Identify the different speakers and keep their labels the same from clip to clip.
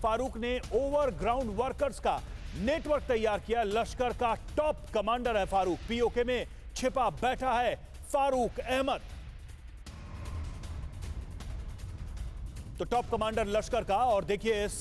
Speaker 1: फारूक ने overground workers का network तैयार किया। लश्कर का टॉप कमांडर है फारूक। पीओके में छिपा बैठा है फारूक अहमद। तो टॉप कमांडर लश्कर का, और देखिए इस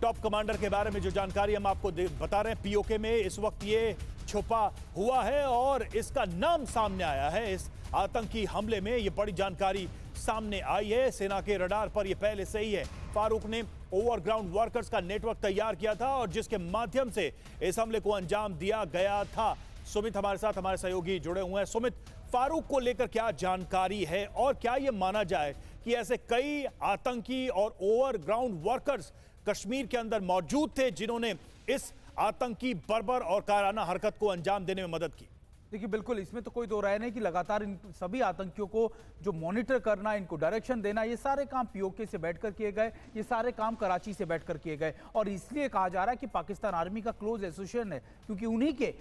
Speaker 1: टॉप कमांडर के बारे में जो जानकारी हम आपको बता रहे हैं, पीओके में इस वक्त ये छुपा हुआ है और इसका नाम सामने आया है। इस आतंकी हमले में ये बड़ी जानकारी सामने आई है। सेना के रडार पर यह पहले से ही है। फारूक ने ओवरग्राउंड वर्कर्स का नेटवर्क तैयार किया था और जिसके माध्यम से इस हमले को अंजाम दिया गया था। सुमित हमारे साथ, हमारे सहयोगी जुड़े हुए हैं। सुमित, फारूक को लेकर क्या जानकारी है और क्या यह माना जाए कि ऐसे कई आतंकी और ओवरग्राउंड वर्कर्स कश्मीर के अंदर मौजूद थे जिन्होंने इस आतंकी बर्बर और कायराना हरकत को अंजाम देने में मदद की?
Speaker 2: देखिए, बिल्कुल इसमें तो कोई दो राय नहीं कि लगातार इन सभी आतंकियों को जो मॉनिटर करना, इनको डायरेक्शन देना, ये सारे काम पीओके से बैठकर किए गए, ये सारे काम कराची से बैठकर किए गए। और इसलिए कहा जा रहा है कि पाकिस्तान आर्मी का क्लोज एसोसिएशन है, क्योंकि उन्हीं के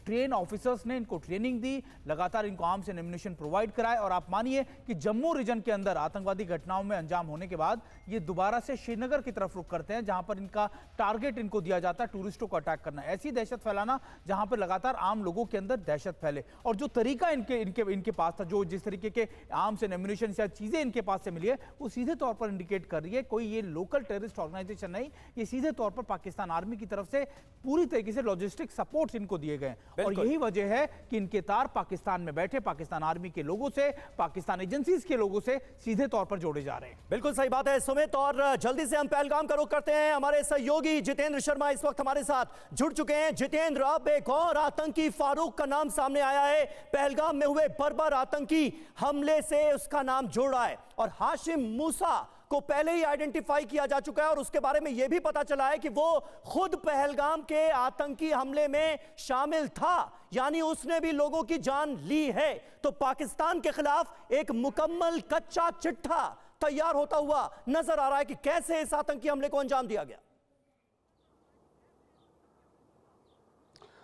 Speaker 2: ट्रेन ऑफिसर्स ने इनको ट्रेनिंग दी, लगातार इनको आर्म्स एंड एम्युनिशन प्रोवाइड कराए। और आप मानिए कि जम्मू रीजन के अंदर आतंकवादी घटनाओं में अंजाम होने के बाद ये दोबारा से श्रीनगर की तरफ रुख करते हैं, जहां पर इनका टारगेट इनको दिया जाता है टूरिस्टों को अटैक करना, ऐसी दहशत फैलाना जहां पर लगातार आम लोगों के अंदर दहशत फैले। और जो तरीका इनके पास था, जो जिस तरीके के आर्म्स एंड एम्युनिशन से चीजें इनके पास से मिली है, वो सीधे तौर पर इंडिकेट कर रही है कोई ये लोकल टेररिस्ट ऑर्गेनाइजेशन नहीं, ये सीधे तौर पर पाकिस्तान आर्मी की तरफ से पूरी तरीके से लॉजिस्टिक सपोर्ट इनको दिए गए। और यही वजह है कि इनके तार पाकिस्तान में बैठे पाकिस्तान आर्मी के लोगों से, पाकिस्तान एजेंसीज के लोगों से सीधे तौर पर जोड़े जा रहे हैं।
Speaker 3: बिल्कुल सही बात है सुमित, और जल्दी से हम पहलगाम का रुख करते हैं। हमारे सहयोगी जितेंद्र शर्मा इस वक्त हमारे साथ जुड़ चुके हैं। जितेंद्र, अब एक और आतंकी फारूक का नाम सामने आया है। पहलगाम में हुए बर्बर आतंकी हमले से उसका नाम जुड़ रहा है और हाशिम मूसा को पहले ही आइडेंटिफाई किया जा चुका है और उसके बारे में यह भी पता चला है कि वो खुद पहलगाम के आतंकी हमले में शामिल था, यानी उसने भी लोगों की जान ली है। तो पाकिस्तान के खिलाफ एक मुकम्मल कच्चा चिट्ठा तैयार होता हुआ नजर आ रहा है कि कैसे इस आतंकी हमले को अंजाम दिया गया।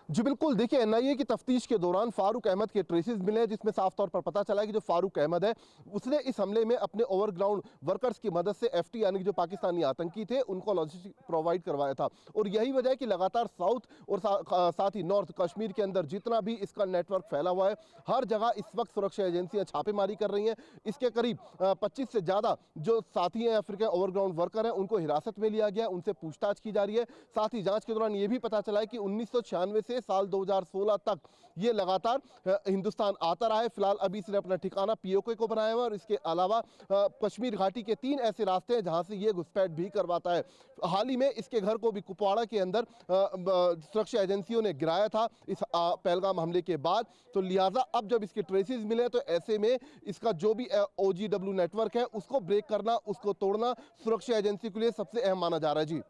Speaker 4: जी बिल्कुल, देखिए एनआईए की तफ्तीश के दौरान फारूक अहमद के ट्रेसेस मिले हैं, जिसमें साफ तौर पर पता चला है कि जो फारूक अहमद है उसने इस हमले में अपने ओवरग्राउंड वर्कर्स की मदद से एफटी यानी कि जो पाकिस्तानी आतंकी थे उनको लॉजिस्टिक प्रोवाइड करवाया था। और यही वजह है कि लगातार साउथ और साथ ही नॉर्थ कश्मीर के अंदर जितना भी इसका नेटवर्क फैला हुआ है, हर जगह इस वक्त सुरक्षा एजेंसियां छापेमारी कर रही हैं। इसके करीब 25 से ज़्यादा जो साथी हैं अफ्रीकन ओवरग्राउंड वर्कर हैं, उनको हिरासत में लिया गया, उनसे पूछताछ की जा रही है। साथ ही जाँच के दौरान ये भी पता चला है कि 1996 से साल 2016 तक ये लगातार हिंदुस्तान आता रहा है। फिलहाल अभी इसने अपना ठिकाना पीओके को बनाया हुआ है और इसके अलावा कश्मीर घाटी के 3 ऐसे रास्ते हैं जहां से ये घुसपैठ भी करवाता है। हाल ही में इसके घर को भी कुपवाड़ा के अंदर सुरक्षा एजेंसियों ने गिराया था इस पहलगाम हमले के बाद। तो लिहाजा अब जब इसके ट्रेसेस मिले तो ऐसे में इसका जो भी OGW नेटवर्क है उसको ब्रेक करना, उसको तोड़ना सुरक्षा एजेंसी के लिए सबसे अहम माना जा रहा है। जी